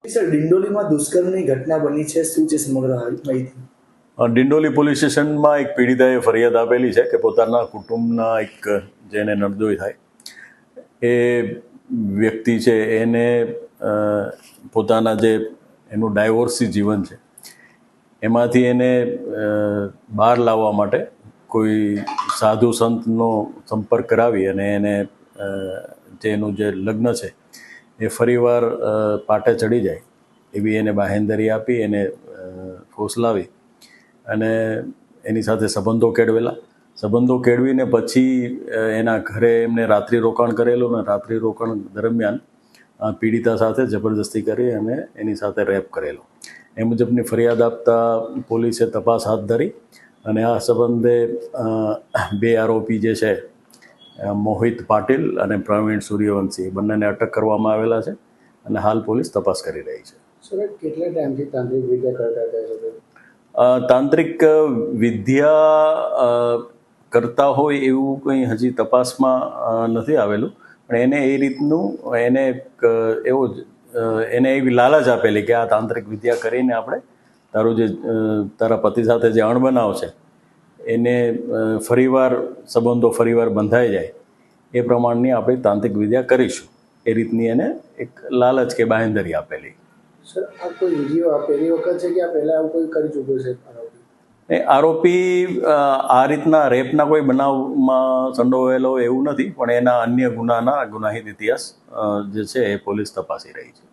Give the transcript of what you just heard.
Sir, ડિંડોલીમાં દુષ્કર્મની ઘટના બની છે, શું છે સમગ્ર માહિતી? ડિંડોલી પોલીસ સ્ટેશનમાં એક પીડિતાએ ફરિયાદ આપેલી છે કે પોતાના કુટુંબના એક જેને નડદોઈ થાય એ વ્યક્તિ છે એને પોતાના જે એનું ડાયવોર્સી જીવન છે એમાંથી એને બહાર લાવવા માટે કોઈ સાધુ સંતનો સંપર્ક કરાવી અને એને જેનું જે લગ્ન છે એ ફરીવાર પાટે ચડી જાય એવી એને બાહેંધરી આપી, એને ફોસલાવી અને એની સાથે સંબંધો કેળવીને પછી એના ઘરે એમને રાત્રિ રોકાણ કરેલું અને રાત્રિ રોકાણ દરમિયાન પીડિતા સાથે જબરદસ્તી કરી અને એની સાથે રેપ કરેલો. એ મુજબની ફરિયાદ આપતા પોલીસે તપાસ હાથ ધરી અને આ સંબંધે બે આરોપી જે છે મોહિત પાટીલ અને પ્રવીણ સૂર્યવંશી બંનેને અટક કરવામાં આવેલા છે અને હાલ પોલીસ તપાસ કરી રહી છે. સર, કેટલા ટાઈમથી તાંત્રિક વિદ્યા કરતા હતા? તાંત્રિક વિદ્યા કરતા હોય એવું કંઈ હજી તપાસમાં નથી આવેલું, પણ એને એ રીતનું એને એવી લાલચ આપેલી કે આ તાંત્રિક વિદ્યા કરીને આપણે તારા પતિ સાથે જે અણબનાવ છે એને સંબંધો ફરીવાર બંધાઈ જાય એ પ્રમાણની આપણે તાંત્રિક વિદ્યા કરીશું, એ રીતની એને એક લાલચ કે બાંહેધરી આપેલી. સર, આ કોઈ વિડીયો પહેલી વખત છે કે આ પહેલાં આવું કોઈ કરી ચૂક્યું છે આરોપી? આ રીતના રેપના કોઈ બનાવમાં સંડોવાયેલો એવું નથી, પણ એના અન્ય ગુનાહિત ઇતિહાસ જે છે એ પોલીસ તપાસી રહી છે.